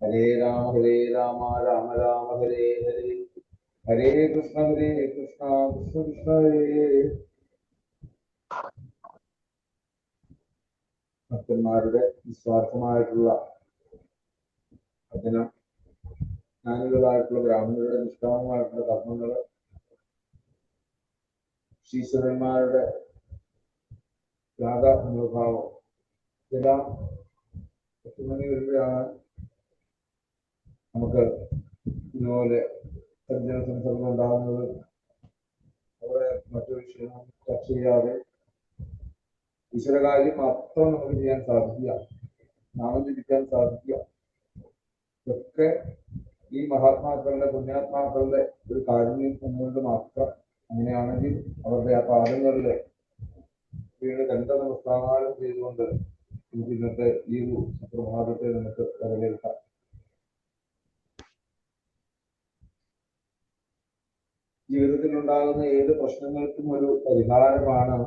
ഹരേ രാമ രാമ രാമ ഹരേ ഹരേ ഹരേ കൃഷ്ണ കൃഷ്ണ കൃഷ്ണ ഹരേ. ഭക്തന്മാരുടെ നിസ്വാർത്ഥമായിട്ടുള്ള ഭജനം, ജ്ഞാനികളായിട്ടുള്ള ബ്രാഹ്മണരുടെ നിഷ്കാമമായിട്ടുള്ള കർമ്മങ്ങള്, ശീശ്വരന്മാരുടെ ത്യാഗ മനോഭാവം, ഇതെല്ലാം പത്തുമണി വരുമ്പോഴാണ് നമുക്ക് ഇതുപോലെ സജ്ജന സംസർഗം ഉണ്ടാകുന്നത്. അവിടെ മറ്റു വിഷയങ്ങൾ ചർച്ച ചെയ്യാതെ ഈശ്വരകാര്യം മാത്രം നമുക്ക് ചെയ്യാൻ സാധിക്കുക, നാമം ജപിക്കാൻ സാധിക്കുക. ഇതൊക്കെ ഈ മഹാത്മാക്കളുടെ പുണ്യാത്മാക്കളുടെ ഒരു കാരുണ്യം എന്നുകൊണ്ട് മാത്രം. അങ്ങനെയാണെങ്കിൽ അവരുടെ ആ പാദങ്ങളിലെ രണ്ട് നമസ്കാരം ചെയ്തുകൊണ്ട് നമുക്ക് ഇന്നത്തെ ഈ ഒരു സുപ്രഭാതത്തെ നമുക്ക് വരവേൽക്കാം. ജീവിതത്തിലുണ്ടാകുന്ന ഏത് പ്രശ്നങ്ങൾക്കും ഒരു പരിഹാരമാണ്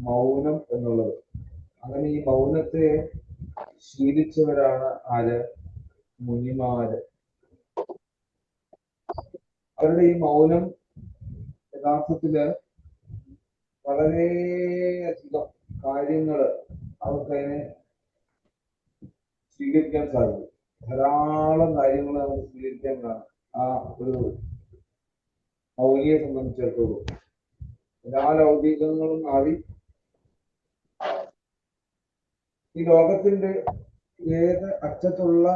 മൗനം എന്നുള്ളത്. അങ്ങനെ ഈ മൗനത്തെ ശീലിച്ചവരാണ് ആര്? മുനിമാര്. അവരുടെ ഈ മൗനം യഥാർത്ഥത്തില് വളരെയധികം കാര്യങ്ങള് അവർക്കതിനെ സ്വീകരിക്കാൻ സാധിക്കും. ധാരാളം കാര്യങ്ങൾ നമുക്ക് സ്വീകരിക്കാൻ കാണും ആ ഒരു മൗലിയെ സംബന്ധിച്ചിടത്തോളം. എല്ലാ ലൗകികങ്ങളും മാറി ഈ ലോകത്തിന്റെ ഏത് അറ്റത്തുള്ള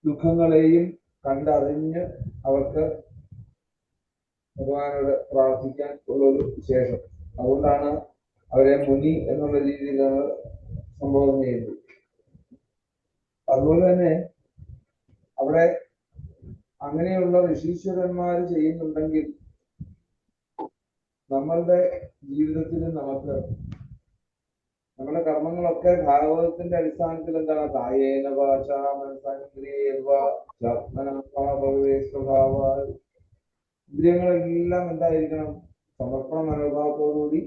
ദുഃഖങ്ങളെയും കണ്ടറിഞ്ഞ് അവർക്ക് ഭഗവാനോട് പ്രാർത്ഥിക്കാൻ ഉള്ളൊരു വിശേഷം. അതുകൊണ്ടാണ് അവരെ മുനി എന്നുള്ള രീതിയിൽ നമ്മൾ സംബോധന ചെയ്യുന്നത്. അതുപോലെ തന്നെ അവിടെ അങ്ങനെയുള്ള ഋഷീശ്വരന്മാർ ചെയ്യുന്നുണ്ടെങ്കിൽ നമ്മളുടെ ജീവിതത്തിൽ നമുക്ക് നമ്മുടെ കർമ്മങ്ങളൊക്കെ ഭാഗവതത്തിന്റെ അടിസ്ഥാനത്തിൽ എന്താണ്? കായേന വാച മനസാന്ദ്രിയേർവ സ്വഭാവ. ഇന്ദ്രിയങ്ങളെല്ലാം എന്തായിരിക്കണം? സമർപ്പണ മനോഭാവത്തോടുകൂടി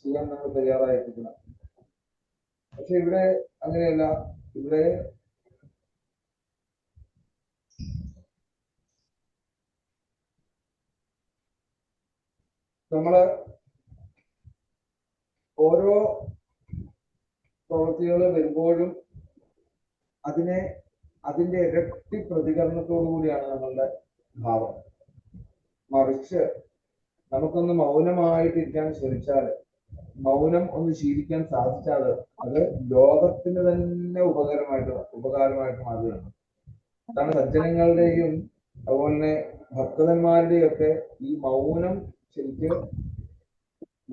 ചെയ്യാൻ നമ്മൾ തയ്യാറായിരിക്കണം. പക്ഷെ ഇവിടെ അങ്ങനെയല്ല. ഇവിടെ നമ്മള് ഓരോ പ്രവൃത്തികൾ വരുമ്പോഴും അതിന്റെ ഇരട്ടി പ്രതികരണത്തോടു കൂടിയാണ് നമ്മളുടെ ഭാവം. മറിച്ച് നമുക്കൊന്ന് മൗനമായിട്ടിരിക്കാൻ ശ്രമിച്ചാൽ, മൗനം ഒന്ന് ശീലിക്കാൻ സാധിച്ചാൽ അത് ലോകത്തിന് തന്നെ ഉപകാരമായിട്ട് മാറുകയാണ്. അതാണ് സജ്ജനങ്ങളുടെയും അതുപോലെ തന്നെ ഭക്തന്മാരുടെയും ഒക്കെ ഈ മൗനം ശരിക്കും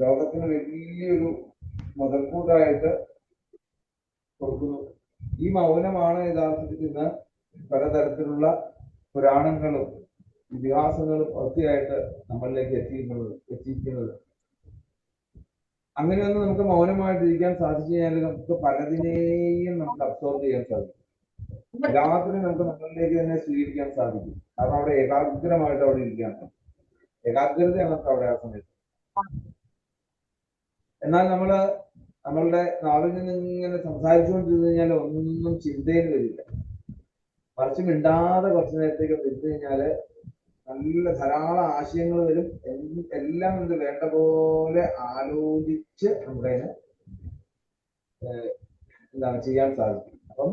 ലോകത്തിന് വലിയൊരു മുതൽക്കൂട്ടായിട്ട് കൊടുക്കുന്നു. ഈ മൗനമാണ് യഥാർത്ഥത്തിൽ ഇന്ന് പലതരത്തിലുള്ള പുരാണങ്ങളും ഇതിഹാസങ്ങളും ഒക്കെയായിട്ട് നമ്മളിലേക്ക് എത്തിയിരിക്കുന്നത്. അങ്ങനെയൊന്നും നമുക്ക് മൗനമായിട്ടിരിക്കാൻ സാധിച്ചു കഴിഞ്ഞാൽ നമുക്ക് പലതിനെയും നമുക്ക് അബ്സോർവ് ചെയ്യാൻ സാധിക്കും. എല്ലാത്തിനും നമുക്ക് നമ്മളിലേക്ക് തന്നെ സ്വീകരിക്കാൻ സാധിക്കും. കാരണം അവിടെ ഏകാഗ്രമായിട്ട് അവിടെ ഇരിക്കുകയാണ്. ഏകാഗ്രതയാണ് നമുക്ക് അവിടെ ആ സമയത്ത്. എന്നാൽ നമ്മളുടെ നാവിൽ നിന്ന് ഇങ്ങനെ സംസാരിച്ചുകൊണ്ടിരുന്നു കഴിഞ്ഞാൽ ഒന്നും ചിന്തയിൽ വരില്ല. മറിച്ച് മിണ്ടാതെ കുറച്ചു നേരത്തേക്ക് ഇരുന്ന് കഴിഞ്ഞാല് നല്ല ധാരാളം ആശയങ്ങൾ വരും. എല്ലാം എന്ത് വേണ്ട പോലെ ആലോചിച്ച് നമ്മുടെ എന്താണ് ചെയ്യാൻ സാധിക്കും. അപ്പം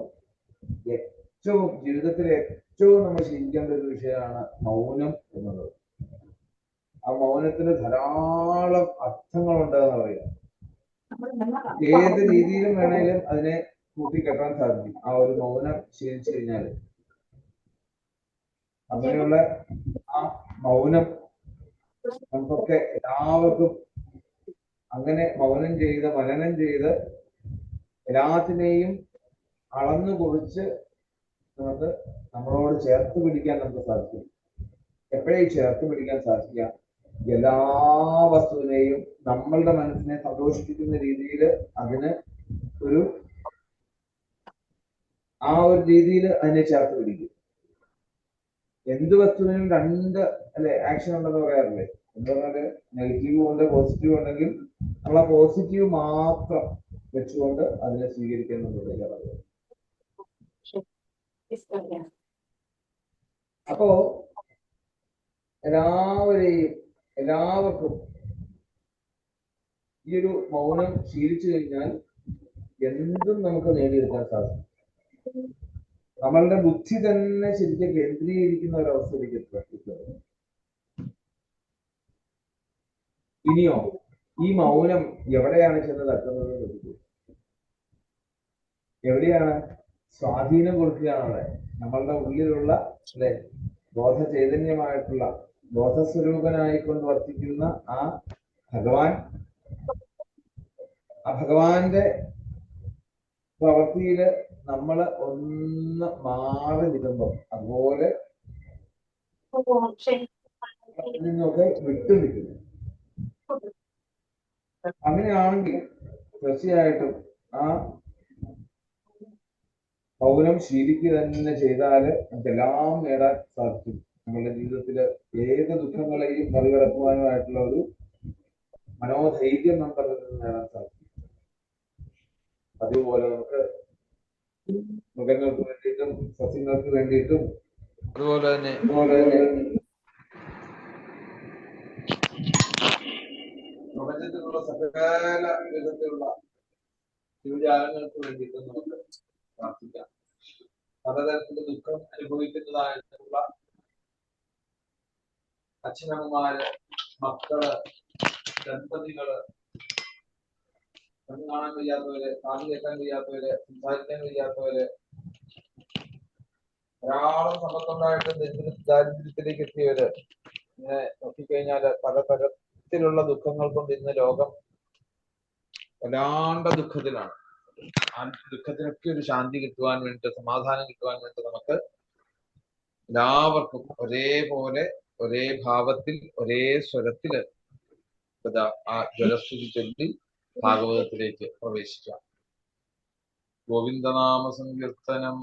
ജീവിതത്തിൽ ഏറ്റവും നമ്മൾ ശീലിക്കേണ്ട ഒരു വിഷയമാണ് മൗനം എന്നുള്ളത്. ആ മൗനത്തിന് ധാരാളം അർത്ഥങ്ങളുണ്ടെന്ന് പറയാം. ഏത് രീതിയിലും വേണേലും അതിനെ കൂട്ടിക്കെട്ടാൻ സാധിക്കും ആ ഒരു മൗനം ശീലിച്ചു കഴിഞ്ഞാൽ. അങ്ങനെയുള്ള ആ മൗനം നമുക്കൊക്കെ എല്ലാവർക്കും അങ്ങനെ മൗനം ചെയ്ത് മനനം ചെയ്ത് എല്ലാത്തിനെയും അളന്നു കുറിച്ച് നമുക്ക് നമ്മളോട് ചേർത്ത് പിടിക്കാൻ നമുക്ക് സാധിക്കും. എപ്പോഴേ ചേർത്ത് പിടിക്കാൻ സാധിക്കുക? എല്ലാ വസ്തുവിനെയും നമ്മളുടെ മനസ്സിനെ സന്തോഷിപ്പിക്കുന്ന രീതിയിൽ അതിന് ആ ഒരു രീതിയിൽ അതിനെ ചേർത്ത് പിടിക്കും. എന്ത് വസ്തുവിനും രണ്ട് ആക്ഷൻ ഉണ്ടെന്ന് പറയാറില്ലേ? എന്താ പറഞ്ഞാല് നെഗറ്റീവും ഉണ്ട് പോസിറ്റീവും ഉണ്ടെങ്കിൽ നമ്മൾ ആ പോസിറ്റീവ് മാത്രം വെച്ചുകൊണ്ട് അതിനെ സ്വീകരിക്കുന്നുണ്ട്. അപ്പോ എല്ലാവർക്കും ഈ ഒരു മൗനം ശീലിച്ചു കഴിഞ്ഞാൽ എന്തും നമുക്ക് നേടിയെടുക്കാൻ സാധിക്കും. നമ്മളുടെ ബുദ്ധി തന്നെ ശരിക്കും കേന്ദ്രീകരിക്കുന്ന ഒരവസ്ഥയിലേക്ക് എത്തുക. ഇനിയോ ഈ മൗനം എവിടെയാണ് ചെന്ന് തട്ടുന്നത്? എവിടെയാണ് സ്വാധീനം കൊടുക്കുകയാണ് അവിടെ നമ്മളുടെ ഉള്ളിലുള്ള അല്ലെ ബോധ ചൈതന്യമായിട്ടുള്ള ബോധസ്വരൂപനായിക്കൊണ്ട് വർത്തിക്കുന്ന ആ ഭഗവാന്റെ പ്രവൃത്തിയില് നമ്മള് ഒന്ന് മാറി നിൽക്കുമ്പോൾ അതുപോലെ നിന്നൊക്കെ വിട്ടു നിൽക്കുന്നു. അങ്ങനെയാണെങ്കിൽ തീർച്ചയായിട്ടും ആ മൗനം ശീലിക്കുക തന്നെ ചെയ്താല് നമുക്കെല്ലാം നേടാൻ സാധിക്കും. നമ്മളുടെ ജീവിതത്തില് ഏത് ദുഃഖങ്ങളെയും മറികടക്കുവാനുമായിട്ടുള്ള ഒരു മനോധൈര്യം നമുക്ക് നേടാൻ സാധിക്കും. അതുപോലെ നമുക്ക് മൃഗങ്ങൾക്ക് വേണ്ടിയിട്ടും സസ്യങ്ങൾക്ക് വേണ്ടിയിട്ടും അതുപോലെ തന്നെ പ്രപഞ്ചത്തിലുള്ള സകല വിധത്തിലുള്ള ജീവജാലങ്ങൾക്ക് വേണ്ടിയിട്ടും നമുക്ക് പ്രാർത്ഥിക്കാം. പലതരത്തിലുള്ള ദുഃഖം അനുഭവിക്കുന്നതായിട്ടുള്ള അച്ഛനമ്മമാര്, മക്കള്, ദമ്പതികള്, കണ്ണു കാണാൻ കഴിയാത്തവര്, കാത് കേൾക്കാൻ കഴിയാത്തവര്, സംസാരിക്കാൻ കഴിയാത്തവര്, ധാരാളം സമ്പത്തുണ്ടായിട്ട് ദാരിദ്ര്യത്തിലേക്ക് എത്തിയവര്, ഇങ്ങനെ നോക്കിക്കഴിഞ്ഞാല് പലതരത്തിലുള്ള ദുഃഖങ്ങൾ കൊണ്ട് ഇന്ന് ലോകം വല്ലാണ്ട ദുഃഖത്തിലാണ്. ആ ദുഃഖത്തിനൊക്കെ ഒരു ശാന്തി കിട്ടുവാൻ വേണ്ടി, സമാധാനം കിട്ടുവാൻ വേണ്ടി നമുക്ക് എല്ലാവർക്കും ഒരേപോലെ ഒരേ ഭാവത്തിൽ ഒരേ സ്വരത്തില് ആ ജലസ്തുതി ചൊല്ലി ഭാഗവതത്തിലേക്ക് പ്രവേശിക്കാം. ഗോവിന്ദനാമ സങ്കീർത്തനം.